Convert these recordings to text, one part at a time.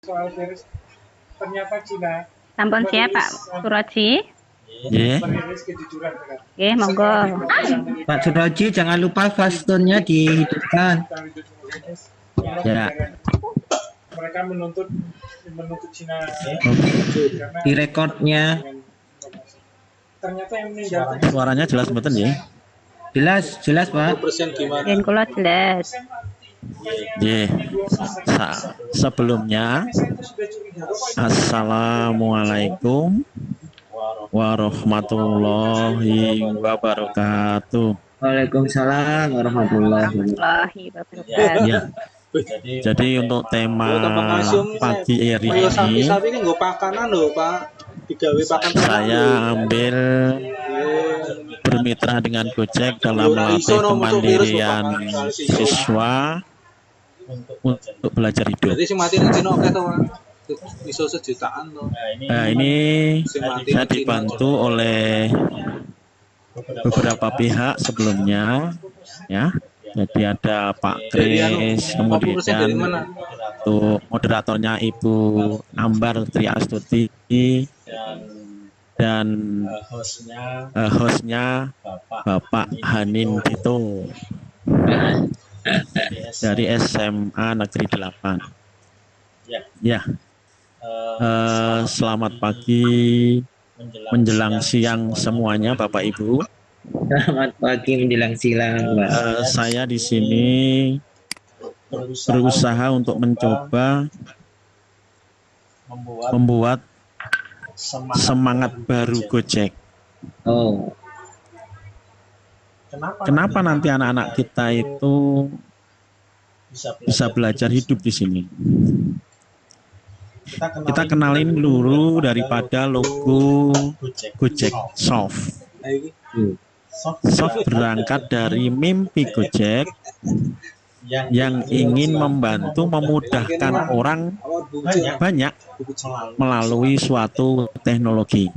soal virus ternyata Cina Sampun siap Pak Suroji? Nggih. merilis kejujuran kan. Nggih, monggo. Pak Suroji, jangan lupa fastonnya dihidupkan. Ya. Mereka menuntut Cina karena Di rekodnya. ternyata yang meninggal Suaranya jelas mboten nggih? Jelas Pak. Yen kula jelas. Nggih. Sebelumnya Assalamualaikum warahmatullahi wabarakatuh. Waalaikumsalam warahmatullahi wabarakatuh. Ya. Jadi untuk tema pagi hari ini saya ambil bermitra dengan Gojek dalam melatih kemandirian siswa untuk belajar hidup. Nah, ini saya dibantu oleh beberapa pihak sebelumnya, ya. Jadi ada Pak Kris, kemudian untuk moderatornya Ibu Ambar Triastuti dan hostnya Bapak Hanin Dito dari SMA Negeri 8. Ya, selamat pagi menjelang siang semuanya Bapak Ibu. Selamat pagi menjelang siang, Mbak. Saya di sini berusaha untuk mencoba membuat semangat baru Gojek. Oh, Kenapa nanti anak-anak kita itu bisa belajar hidup di sini? Kita kenalin dulu daripada logo Gojek Soft. Soft berangkat dari mimpi Gojek yang ingin membantu memudahkan orang banyak melalui suatu teknologi.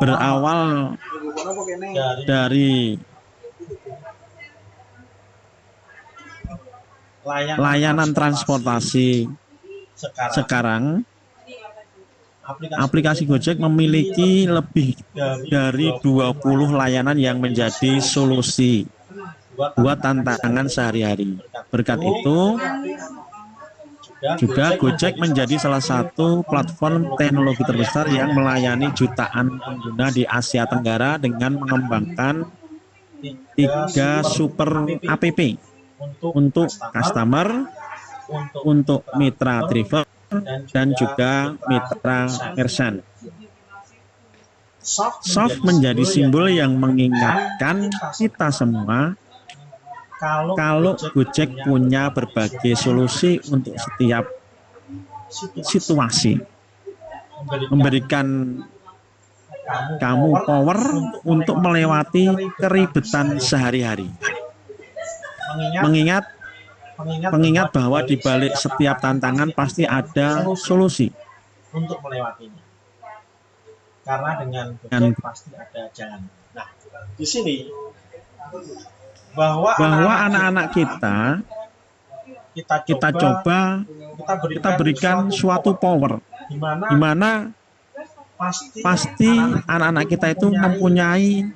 Berawal dari layanan transportasi sekarang, aplikasi Gojek memiliki lebih dari 20 layanan yang menjadi solusi buat tantangan sehari-hari. Berkat itu, juga Gojek menjadi salah satu platform teknologi terbesar yang melayani jutaan pengguna di Asia Tenggara dengan mengembangkan 3 super app untuk customer, untuk mitra travel, dan juga mitra merchant. Soft menjadi simbol yang mengingatkan kita semua kalau Gojek punya berbagai solusi untuk setiap situasi, memberikan kamu power untuk melewati keribetan sehari-hari. Mengingat bahwa di balik setiap tantangan pasti ada solusi untuk melewatinya. Karena dengan Gojek pasti ada jalan. Nah, di sini bahwa anak-anak kita berikan suatu power di mana pasti anak-anak kita itu mempunyai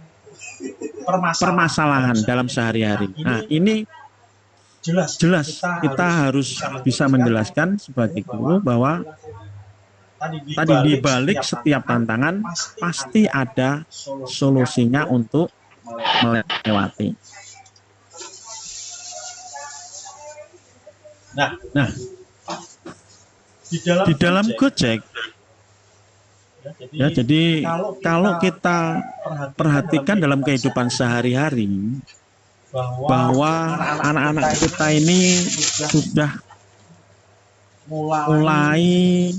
permasalahan dalam sehari-hari. Nah, ini jelas kita harus bisa menjelaskan sebagai guru bahwa tadi di balik setiap tantangan pasti ada solusinya untuk melewati. Nah, di dalam Gojek, ya, jadi kalau kita perhatikan dalam kehidupan sehari-hari, bahwa anak-anak kita ini sudah mulai,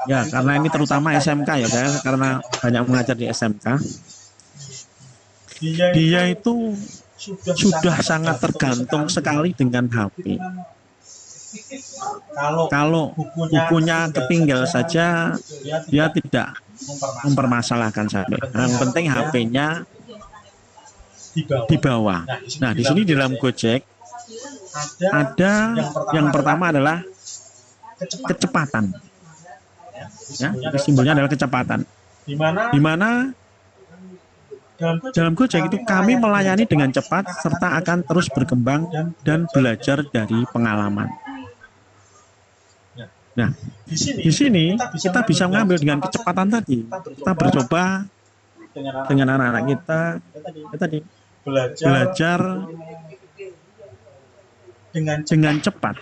ya, karena ini terutama SMK ya, saya karena banyak mengajar di SMK, dia itu sudah sangat tergantung sekali dengan HP. Kalau bukunya ketinggal saja, dia tidak mempermasalahkan sampai. Yang penting HP-nya di bawah. Nah, di sini di dalam Gojek Ada yang pertama adalah kecepatan. kecepatan. Ya, Simbolnya jadi simbolnya adalah kecepatan. di mana Di mana dalam Gojek itu kami melayani dengan cepat serta akan terus berkembang dan belajar dari pengalaman. Nah, di sini kita bisa mengambil dengan kecepatan tadi. Kita bercoba dengan anak-anak kita tadi belajar dengan cepat,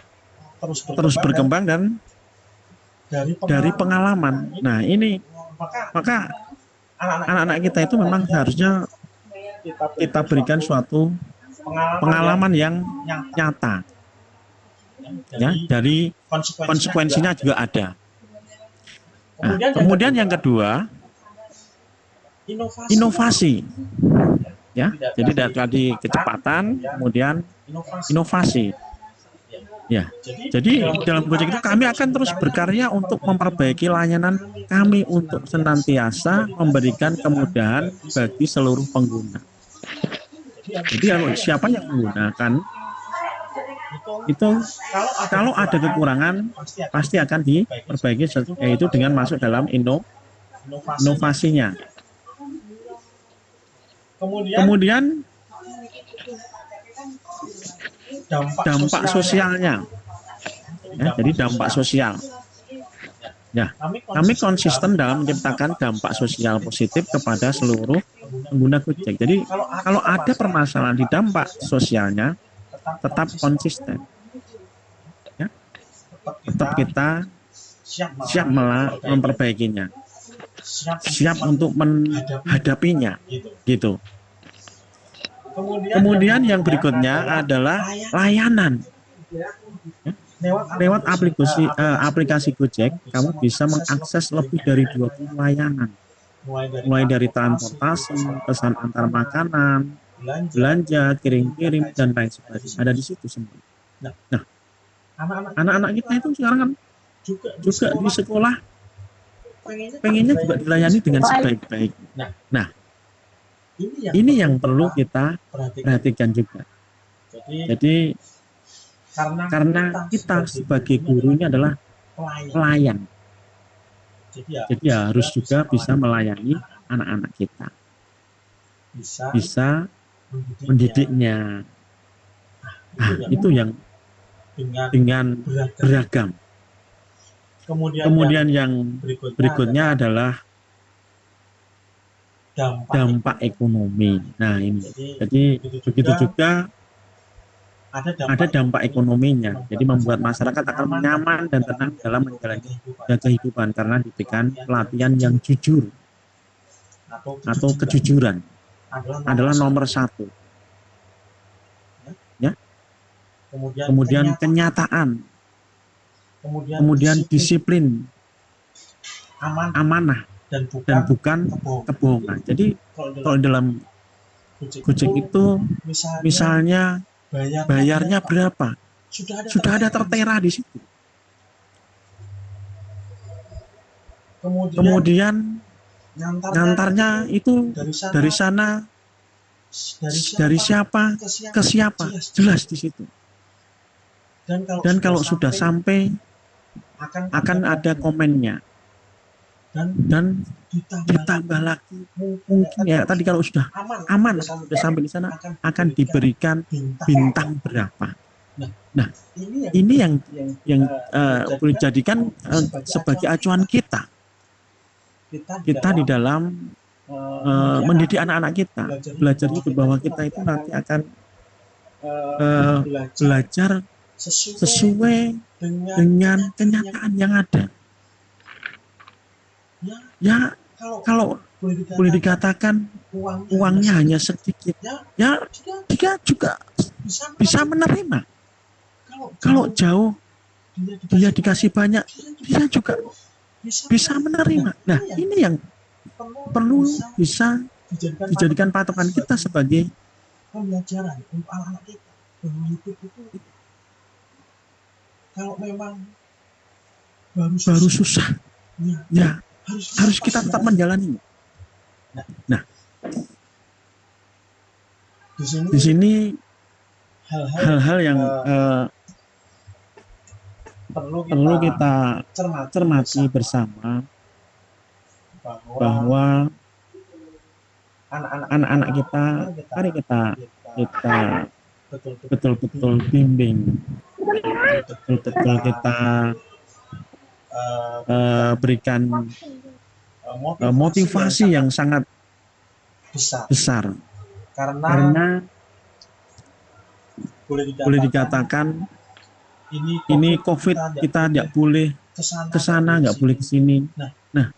terus berkembang dan dari pengalaman. Nah, ini maka anak-anak kita itu memang harusnya kita berikan suatu pengalaman yang nyata. Ya, dari konsekuensinya juga ada. Nah, kemudian yang kedua, inovasi. Ya, jadi dari tadi kecepatan, kemudian inovasi. Ya, jadi dalam Gojek itu kami akan terus berkarya untuk memperbaiki layanan kami untuk senantiasa memberikan kemudahan bagi seluruh pengguna. Jadi kalau siapa yang menggunakan itu kalau ada kekurangan pasti akan diperbaiki, yaitu dengan masuk dalam inovasinya. Kemudian dampak sosialnya. Ya, jadi dampak sosial. Ya, kami konsisten dalam menciptakan dampak sosial positif kepada seluruh pengguna Gojek. Jadi kalau ada permasalahan di dampak sosialnya, tetap konsisten. Ya, tetap kita siap memperbaikinya, siap untuk menghadapinya, gitu. Kemudian yang berikutnya adalah layanan. Lewat aplikasi Gojek, kamu bisa mengakses lebih dari 20 layanan. Mulai dari transportasi, pesan antar makanan, belanja, kirim-kirim, dan lain sebagainya. Ada di situ semua. Nah, anak-anak kita itu sekarang kan juga di sekolah pengennya juga dilayani dengan sebaik-baik. Nah, ini yang perlu kita perhatikan juga. Jadi karena kita sebagai guru ini adalah pelayan. Jadi harus juga bisa melayani anak-anak kita. Bisa mendidiknya. Nah, itu yang dengan beragam. Kemudian yang berikutnya adalah dampak ekonomi. Nah, ini. Jadi begitu juga ada dampak ekonominya. Jadi membuat masyarakat akan nyaman dan tenang dalam menjalani kehidupan karena diberikan pelatihan yang jujur atau kejujuran adalah nomor satu. Ya. Kemudian kenyataan. Kemudian disiplin, amanah, dan bukan kebohongan. Jadi kalau dalam Gojek itu misalnya bayarnya berapa, sudah ada tertera di situ. Kemudian ngantarnya itu dari sana, dari siapa ke siapa, jelas di situ. Dan kalau sudah sampai akan ada komennya. Dan ditambah lagi mungkin ya tadi kalau sudah aman sudah sampai di sana akan diberikan bintang berapa. Nah, ini yang boleh jadikan sebagai acuan kita di dalam mendidik anak-anak kita, belajar itu bahwa kita itu nanti akan belajar sesuai dengan kenyataan yang ada. Ya, kalau boleh dikatakan uangnya hanya sedikit, ya dia juga bisa menerima. Kalau jauh dia dikasih banyak, dia juga bisa menerima. Nah, ini yang perlu bisa dijadikan patokan kita sebagai pembelajaran untuk anak-anak kita bahwa hidup itu kalau memang baru susah, ya harus kita tetap menjalani. Nah, di sini hal-hal yang perlu kita cermati bersama bahwa anak-anak kita, mari kita betul-betul bimbing, betul-betul kita berikan motivasi yang sangat besar, karena boleh dikatakan ini COVID, kita tidak boleh ke sana, nggak boleh ke sini. Nah,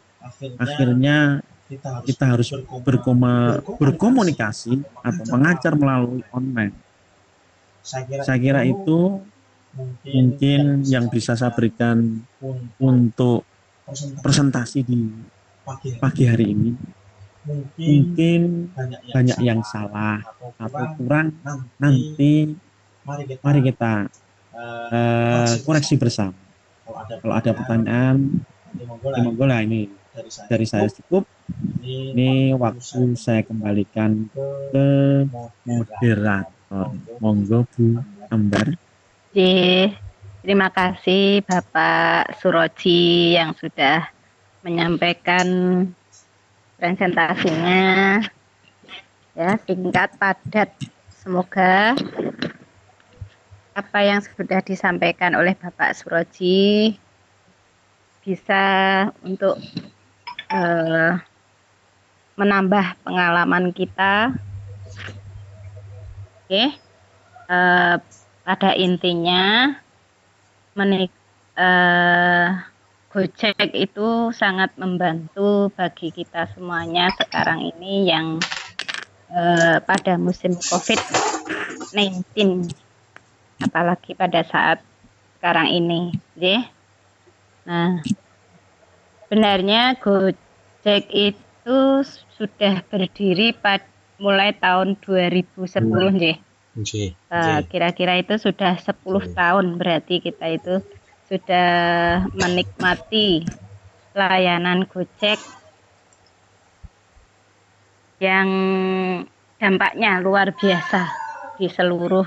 akhirnya kita harus berkomunikasi atau mengajar melalui online. Saya kira itu mungkin yang bisa saya berikan untuk presentasi di pagi hari ini. Mungkin banyak yang salah atau kurang, nanti mari kita koreksi bersama. Kalau ada pertanyaan, monggo lah, ini dari saya cukup. Ini waktu saya kembalikan ke moderator. Monggo Bu Ambar. Terima kasih Bapak Suroji yang sudah menyampaikan presentasinya. Ya, singkat, padat. Semoga apa yang sudah disampaikan oleh Bapak Suroji bisa untuk menambah pengalaman kita. Oke, pada intinya Gojek itu sangat membantu bagi kita semuanya sekarang ini yang pada musim COVID-19, apalagi pada saat sekarang ini. Nah, sebenarnya Gojek itu sudah berdiri mulai tahun 2010, kira-kira itu sudah 10 tahun, berarti kita itu sudah menikmati layanan Gojek yang dampaknya luar biasa di seluruh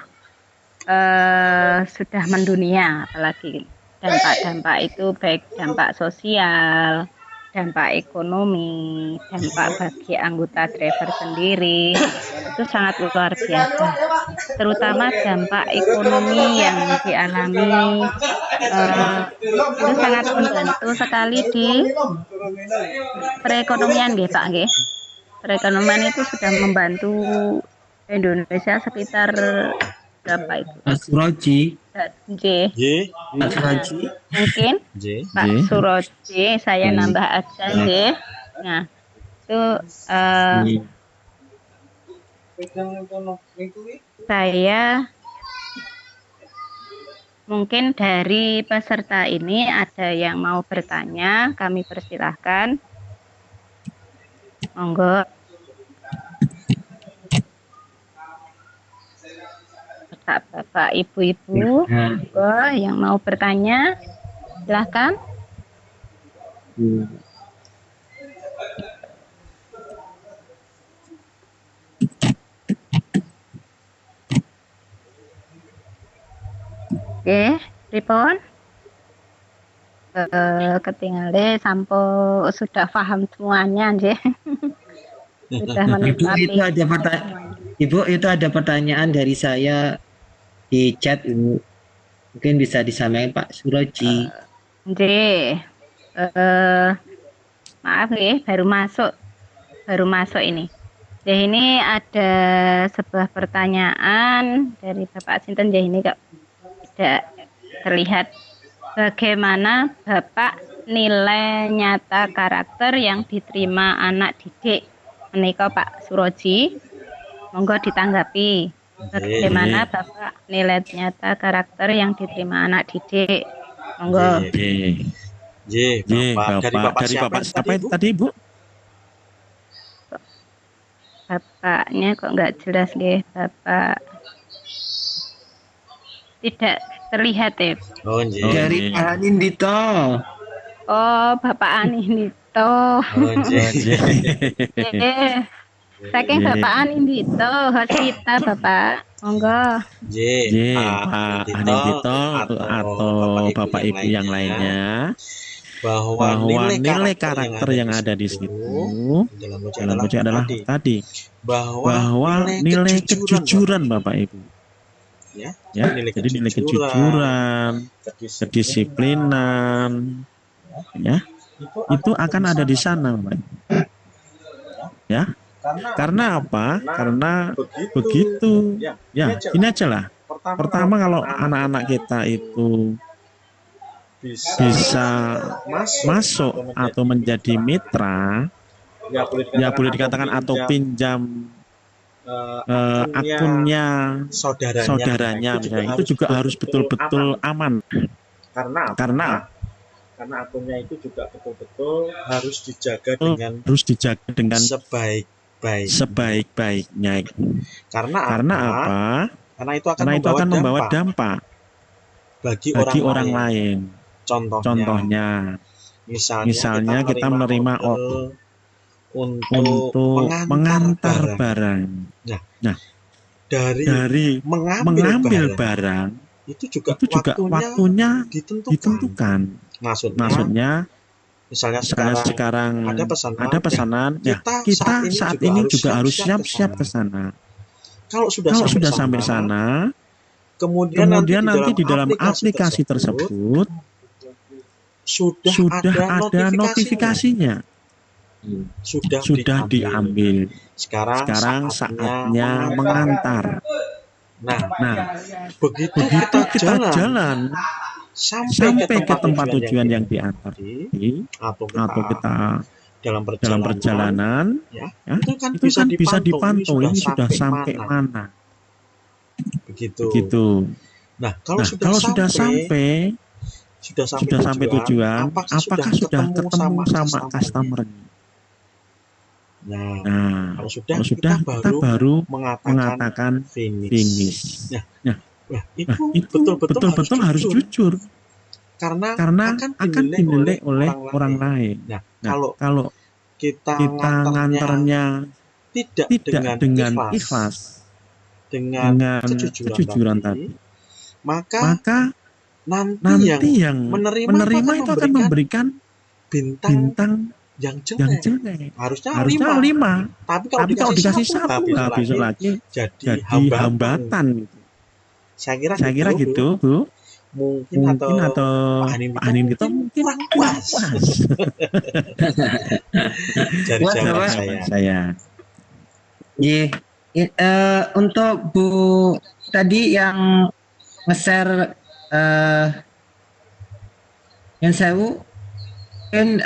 sudah mendunia, apalagi dampak-dampak itu baik dampak sosial, dampak ekonomi, dampak bagi anggota driver sendiri, itu sangat luar biasa. Terutama dampak ekonomi yang dialami itu sangat membantu sekali di perekonomian, Pak. Perekonomian itu sudah membantu Indonesia sekitar berapa itu? Pak Suroji. Pak Suroji. Mungkin Pak Suroji, saya nambah aja, Nah, itu saya mungkin dari peserta ini ada yang mau bertanya, kami persilahkan. Monggo. Bapak, Ibu-ibu, yang mau bertanya, silahkan. Oke, pripun? Ketinggalan sampo sudah paham semuanya, sudah menikmati. Ibu, itu ada pertanyaan dari saya di chat, Ibu. Mungkin bisa disampaikan Pak Suroji. Maaf baru masuk ini. Jadi ini ada sebuah pertanyaan dari Bapak Sinten. Jadi ini tidak terlihat. Bagaimana Bapak nilai nyata karakter yang diterima anak didik menika Pak Suroji? Monggo ditanggapi. Bagaimana Bapak nilai nyata karakter yang diterima anak didik? Monggo. Bapak siapa tadi, Bu? Bapaknya kok nggak jelas, Bapak. Tidak terlihat, Dari Pak Anindito. Oh, Bapak Anindito. Saking Bapak Anindito, Hospita, Bapak. Monggo. J, Y, Pak Pak Anindito Anindito atau Bapak Ibu yang lainnya, bahwa bahwa nilai nilai karakter yang ada di situ dalam Gojek dalam Gojek adalah tadi bahwa bahwa nilai kejujuran Bapak Ibu, ya, ya. Jadi nilai kejujuran, kedisiplinan, ya, itu akan ada di sana, Bapak Ibu. Ya. Karena apa? Karena begitu. Ya, ini aja lah. Pertama kalau anak-anak kita itu bisa masuk atau menjadi mitra, ya boleh dikatakan atau pinjam akunnya saudaranya misalnya, itu juga harus betul-betul aman. Karena akunnya itu juga betul-betul harus dijaga dengan sebaik-baiknya. Karena apa? Karena itu akan membawa dampak bagi orang lain. Contohnya, misalnya kita menerima untuk mengantar barang. Nah, dari mengambil barang itu juga waktunya ditentukan. Maksudnya, misalnya sekarang ada pesanan, ya kita saat ini juga harus siap-siap ke sana. Kalau sudah sampai sana, kemudian nanti di dalam aplikasi tersebut sudah ada notifikasinya, sudah diambil. Sekarang saatnya mengantar. Nah, begitu kita jalan sampai ke tempat tujuan yang diantar atau kita dalam perjalanan, ya, itu kan bisa dipantau ini sudah sampai mana. Begitu. Nah, kalau sudah sampai tujuan, apakah sudah ketemu sama customer-nya? Nah, kalau sudah kita baru mengatakan finish. Nah, itu betul-betul harus jujur. Karena akan dinilai oleh orang lain. Nah, kalau kita nganternya tidak dengan ikhlas, dengan kejujuran tadi, maka nanti yang menerima itu akan memberikan bintang yang jelek. Harusnya 5. Tapi kalau dikasih 1 nggak bisa lagi jadi hambatan. Saya kira gitu, Bu. Mungkin atau Pak Anin gitu mungkin kurang puas. Dari jawaban saya. Untuk Bu tadi yang nge-share yang sewu mungkin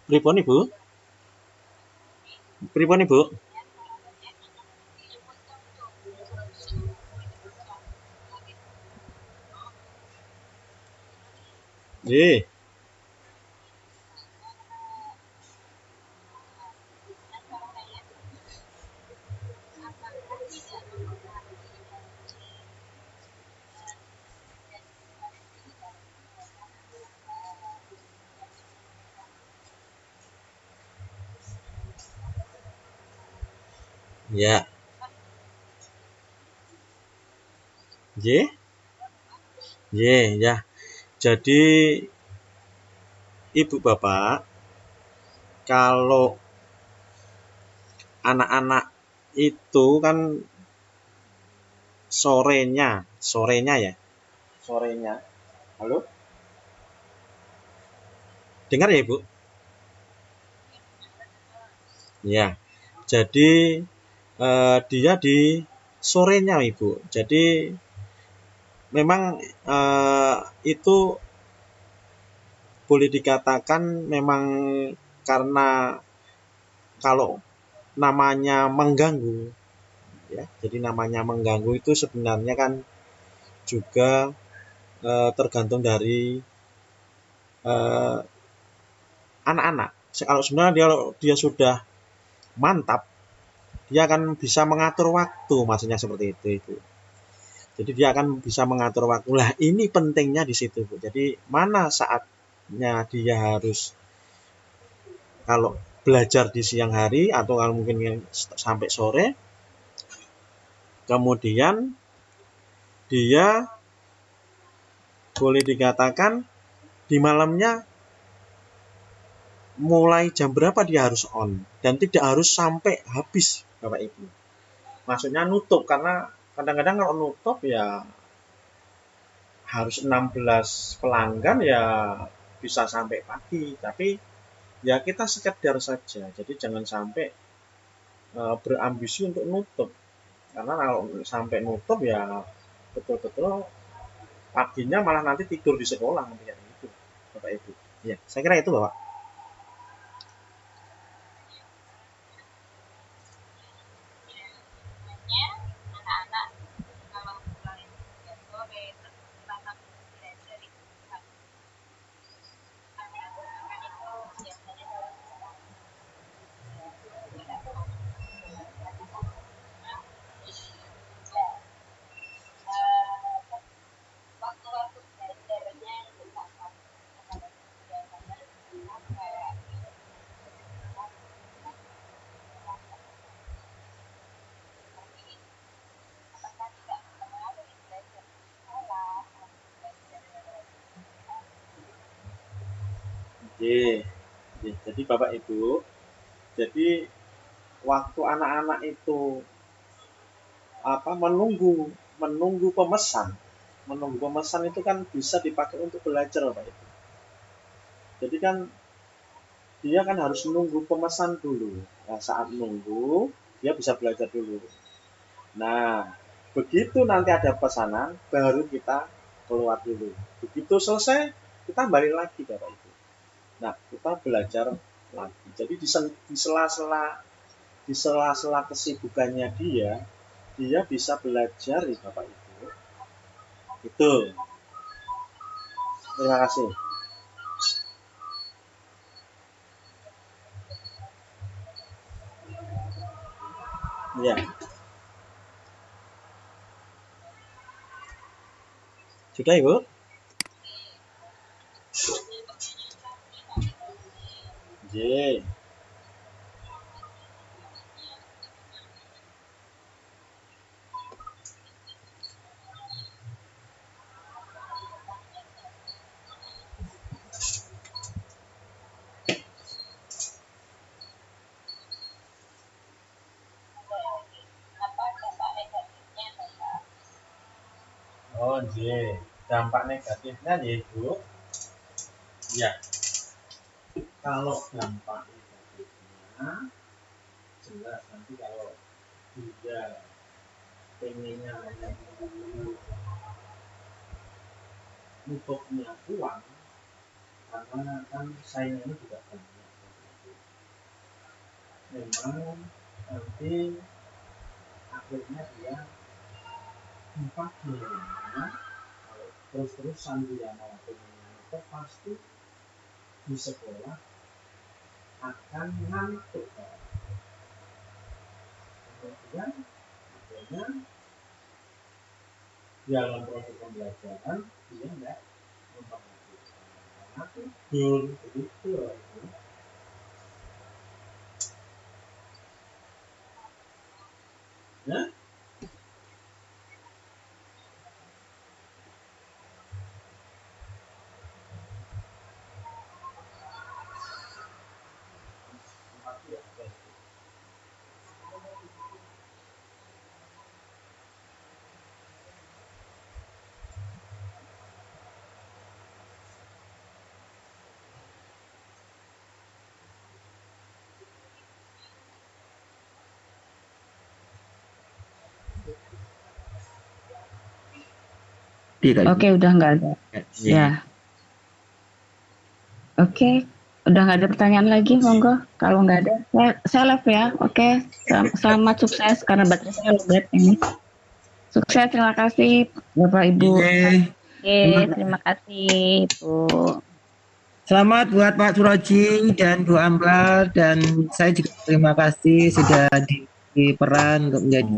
Pripun Ibu? Pripun Ibu? Nggih. Ya. Nggih. Nggih, ya. Jadi Ibu Bapak, kalau anak-anak itu kan sorenya ya. Sorenya. Halo? Dengar ya, Ibu? Ya. Jadi dia di sorenya, Ibu. Jadi memang itu boleh dikatakan memang karena kalau namanya mengganggu ya. Jadi namanya mengganggu itu sebenarnya kan juga tergantung dari anak-anak. Kalau sebenarnya dia sudah mantap, dia akan bisa mengatur waktu, maksudnya seperti itu, Ibu. Jadi dia akan bisa mengatur waktu. Lah ini pentingnya di situ, Bu. Jadi mana saatnya dia harus kalau belajar di siang hari atau kalau mungkin sampai sore, kemudian dia boleh dikatakan di malamnya mulai jam berapa dia harus on dan tidak harus sampai habis, Bapak Ibu. Maksudnya nutup, karena kadang-kadang kalau nutup ya harus 16 pelanggan ya bisa sampai pagi, tapi ya kita sekedar saja. Jadi jangan sampai berambisi untuk nutup, karena kalau sampai nutup ya betul-betul paginya malah nanti tidur di sekolah nanti ya itu, Bapak Ibu. Ya, saya kira itu, Bapak. Oke. Jadi Bapak Ibu, jadi waktu anak-anak itu menunggu pemesan. Menunggu pemesan itu kan bisa dipakai untuk belajar, Bapak Ibu. Jadi kan dia kan harus menunggu pemesan dulu. Nah, saat nunggu, dia bisa belajar dulu. Nah, begitu nanti ada pesanan, baru kita keluar dulu. Begitu selesai, kita balik lagi, Bapak Ibu. Nah, kita belajar lagi. Jadi di sela-sela kesibukannya dia bisa belajar ya, Bapak Ibu. Itu. Terima kasih. Ya. Sudah, Ibu? J. Oh, J. Dampak negatifnya yaitu ya, kalau dampak negatifnya jelas nanti kalau dia pengennya hanya nutupnya uang, karena kan saingannya juga banyak. memang nanti akhirnya dia empat bulannya kalau terus-terusan dia mau itu pasti di sekolah akan ngantuk. Kemudian akhirnya dalam proses pembelajaran dia enggak memperhatikan karena tidur begitu. Ya? Tidak. Oke, udah nggak ada. Ya. Oke, udah nggak ada pertanyaan lagi, monggo. Kalau nggak ada, saya live ya. Oke, selamat sukses karena baterai saya lowbat ini. Sukses, terima kasih Bapak Ibu. Terima kasih Bu. Selamat buat Pak Suroji dan Bu Ambar, dan saya juga terima kasih sudah diperan untuk menjadi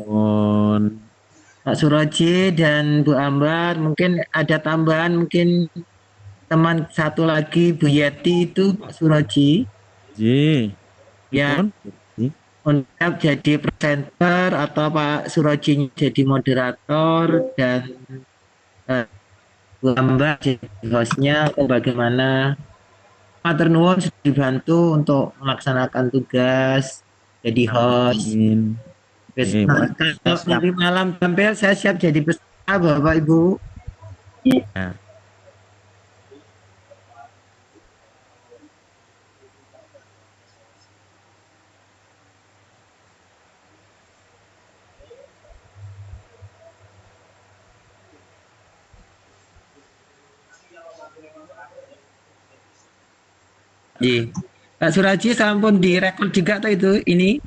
Pak Suroji dan Bu Ambar. Mungkin ada tambahan, mungkin teman satu lagi Bu Yeti itu Pak Suroji. Ya, untuk jadi presenter atau Pak Suroji jadi moderator dan Bu Ambar jadi hostnya, atau bagaimana? Matur nuwun sudah dibantu untuk melaksanakan tugas jadi host. Kalau nanti malam tampil saya siap jadi peserta Bapak Ibu. Ya. Iya. Pak Suraji sampun direkod juga tuh itu ini.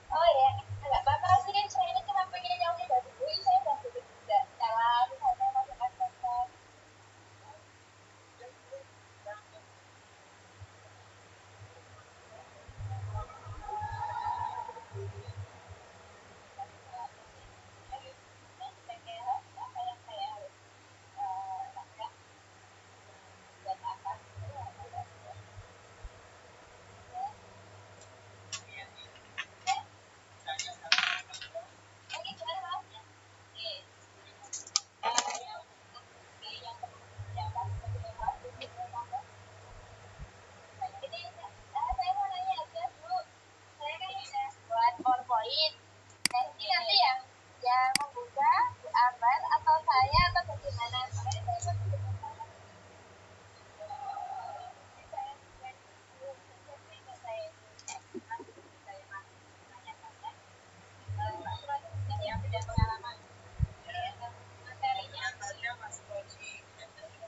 Oh ya, nggak apa-apa sih. Saya ini cuma pengen yang udah dulu. Saya udah dulu juga. Cara misalnya masukkan konten. Apa yang saya harus lakukan dan apa mungkin gimana mas? Jadi saya mau nanya aja Bu, saya kan udah buat PowerPoint. Nah ini nanti yang membuka Bu Ambar atau saya atau bagaimana? Soalnya saya kan belum tahu.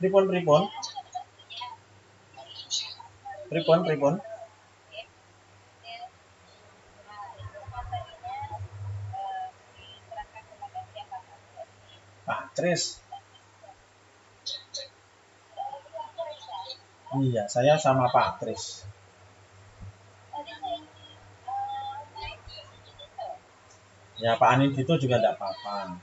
Pripon. Pak Tris. Iya, saya sama Pak Tris. Ya Pak Anin itu juga tidak apa-apa.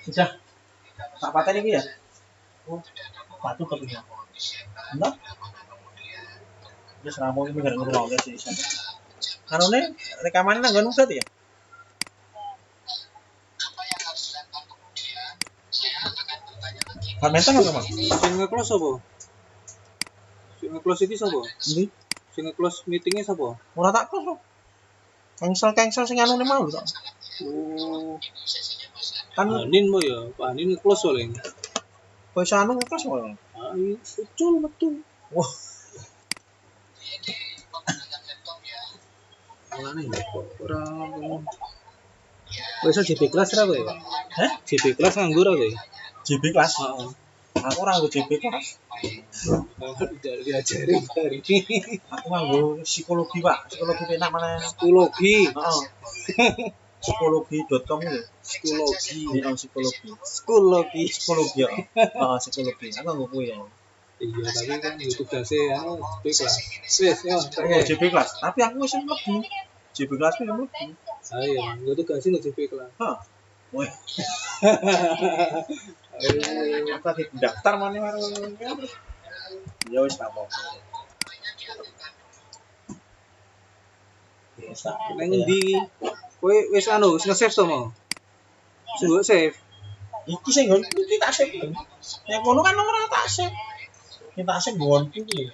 Sudah. Tak patah lagi ya? Patu kepinya. Enggak? Terus ramu ini gara ngurung aja sih. Karena rekaman nang gak nusat ya? Badminton apa, Mas? Sing nge-close apa? Sing nge-close iki sapa? Endi? Sing nge-close meetingnya sapa? Ora tak close, Bro. Cancel sing anu mau. Oh. Kan Anin mo ya, Pak Anin close oleh. wis anu kelas wae. Betul betul. Wah, Mulane ora wis JP kelas ra kowe? heh, JP kelas nganggur kowe? JB kelas. Aku ora nggo JB kelas. Diajari hari ini. Aku nganggo psikologi, Pak. Psikologi penak mana? Psikologi. Heeh. Psikologi.com lho. Psikologi. Iya, psikologi. Psikologi. Psikologi ya. Heeh, psikologi. Aku nganggo kuwi ya. Iya, tapi kan itu tugasnya anu JP kelas. Wis, ya. Aku JB kelas, tapi aku wis mlebu. JB kelas wis mlebu. Ayo, itu tugasnya JP kelas. Hah. Woi. Aku lagi daftar mana karo. Ya wis tak apa. Wis tak. Nang ndi? Kowe wis anu, wis nge-save to mau? Sing mbok save. Iki sing nggon iki tak save. Yang ngono kan nomor tak save. Kita save nggon iki.